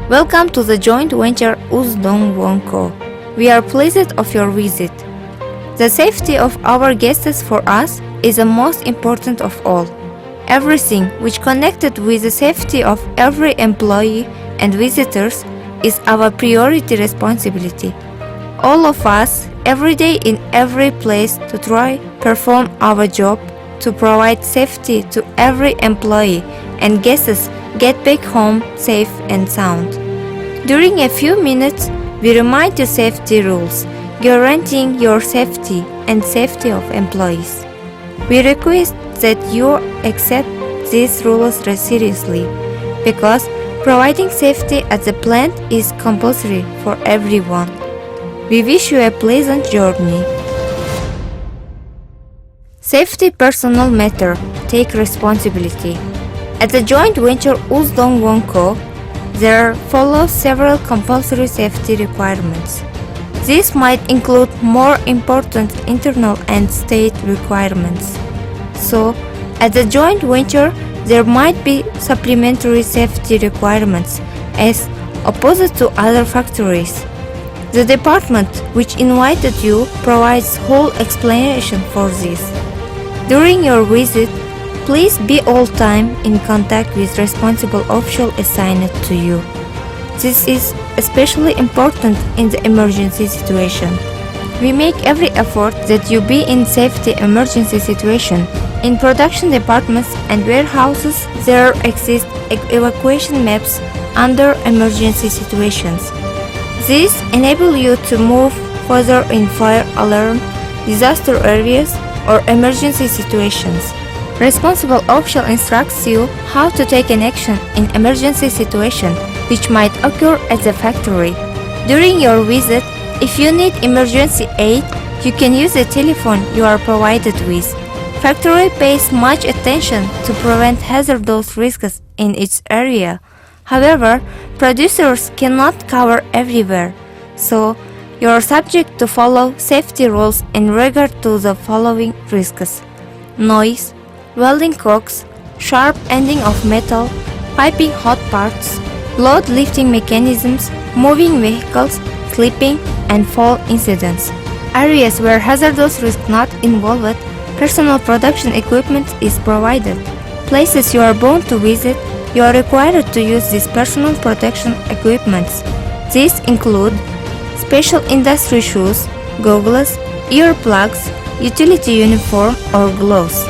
Welcome to the joint venture UzDongWonCo. We are pleased of your visit. The safety of our guests for us is the most important of all. Everything which connected with the safety of every employee and visitors is our priority responsibility. All of us, every day in every place, to try perform our job to provide safety to every employee and guests get back home safe and sound. During a few minutes, we remind you safety rules, guaranteeing your safety and safety of employees. We request that you accept these rules seriously because providing safety at the plant is compulsory for everyone. We wish you a pleasant journey. Safety personal matter. Take responsibility. At the joint venture UzDongWonCo, there follow several compulsory safety requirements. These might include more important internal and state requirements. So, at the joint venture, there might be supplementary safety requirements as opposed to other factories. The department which invited you provides whole explanation for this. During your visit, please be all time in contact with responsible official assigned to you. This is especially important in the emergency situation. We make every effort that you be in safety emergency situation. In production departments and warehouses, there exist evacuation maps under emergency situations. These enable you to move further in fire alarm, disaster areas, or emergency situations. Responsible official instructs you how to take an action in emergency situation which might occur at the factory. During your visit, if you need emergency aid, you can use the telephone you are provided with. Factory pays much attention to prevent hazardous risks in its area. However, producers cannot cover everywhere, so you are subject to follow safety rules in regard to the following risks: noise, welding cracks, sharp ending of metal, piping hot parts, load lifting mechanisms, moving vehicles, slipping and fall incidents. Areas where hazardous risk not involved, personal production equipment is provided. Places you are bound to visit, you are required to use these personal protection equipments. These include special industry shoes, goggles, earplugs, utility uniform or gloves.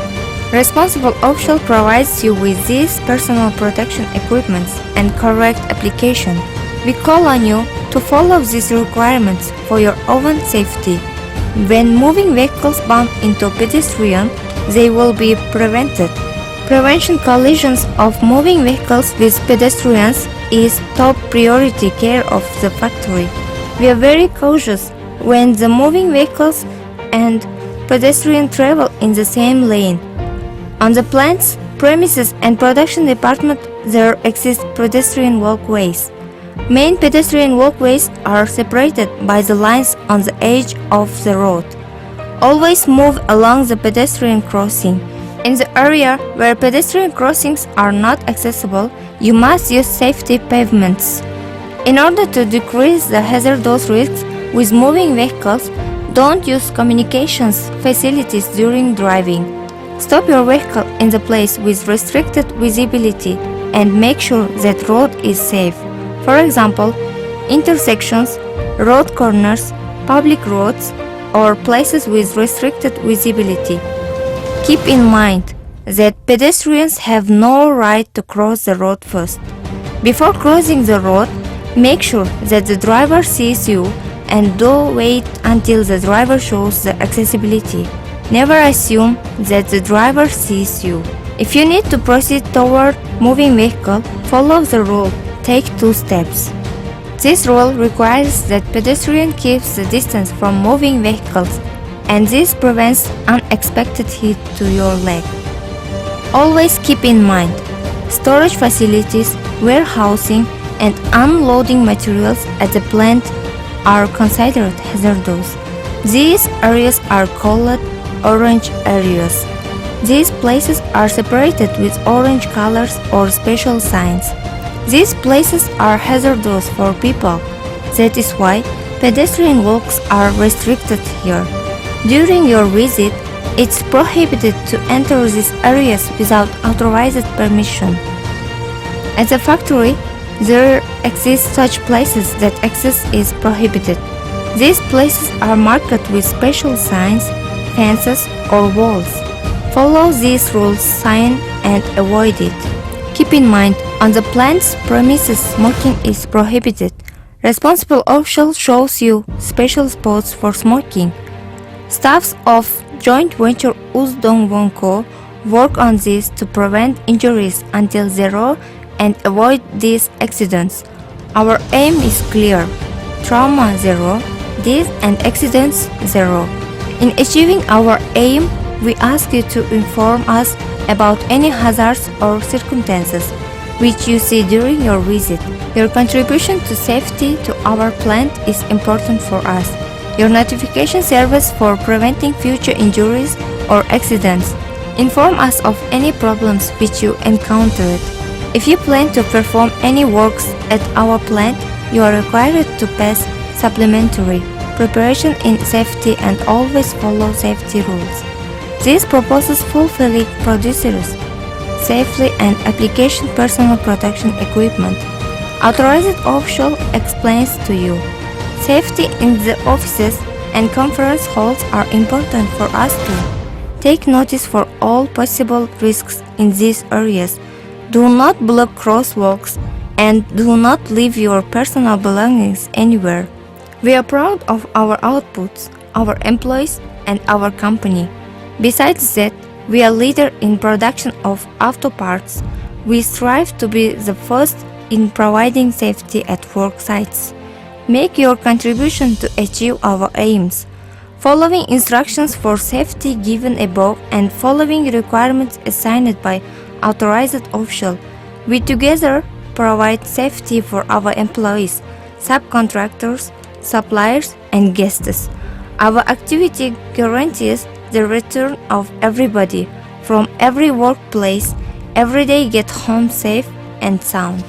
Responsible official provides you with these personal protection equipments and correct application. We call on you to follow these requirements for your own safety. When moving vehicles bump into pedestrian, they will be prevented. Prevention collisions of moving vehicles with pedestrians is top priority care of the factory. We are very cautious when the moving vehicles and pedestrian travel in the same lane. On the plants, premises and production department there exist pedestrian walkways. Main pedestrian walkways are separated by the lines on the edge of the road. Always move along the pedestrian crossing. In the area where pedestrian crossings are not accessible, you must use safety pavements. In order to decrease the hazardous risks with moving vehicles, don't use communications facilities during driving. Stop your vehicle in the place with restricted visibility and make sure that road is safe. For example, intersections, road corners, public roads, or places with restricted visibility. Keep in mind that pedestrians have no right to cross the road first. Before crossing the road, make sure that the driver sees you and do wait until the driver shows the accessibility. Never assume that the driver sees you. If you need to proceed toward moving vehicle, follow the rule. Take 2 steps. This rule requires that pedestrian keeps the distance from moving vehicles, and this prevents unexpected hit to your leg. Always keep in mind, storage facilities, warehousing, and unloading materials at the plant are considered hazardous. These areas are called orange areas. These places are separated with orange colors or special signs. These places are hazardous for people. That is why pedestrian walks are restricted here. During your visit, it's prohibited to enter these areas without authorized permission. At the factory, there exist such places that access is prohibited. These places are marked with special signs, fences, or walls. Follow these rules sign and avoid it. Keep in mind, on the plant's premises smoking is prohibited. Responsible official shows you special spots for smoking. Staffs of joint venture UzDongWonCo work on this to prevent injuries until zero and avoid these accidents. Our aim is clear: trauma zero, deaths and accidents zero. In achieving our aim, we ask you to inform us about any hazards or circumstances which you see during your visit. Your contribution to safety to our plant is important for us. Your notification service for preventing future injuries or accidents. Inform us of any problems which you encountered. If you plan to perform any works at our plant, you are required to pass supplementary preparation in safety and always follow safety rules. This proposes fulfilling producers safely and application personal protection equipment. Authorized official explains to you. Safety in the offices and conference halls are important for us too. Take notice for all possible risks in these areas. Do not block crosswalks and do not leave your personal belongings anywhere. We are proud of our outputs, our employees, and our company. Besides that, we are leader in production of auto parts. We strive to be the first in providing safety at work sites. Make your contribution to achieve our aims. Following instructions for safety given above and following requirements assigned by authorized official, we together provide safety for our employees, subcontractors, suppliers, and guests. Our activity guarantees the return of everybody from every workplace every day get home safe and sound.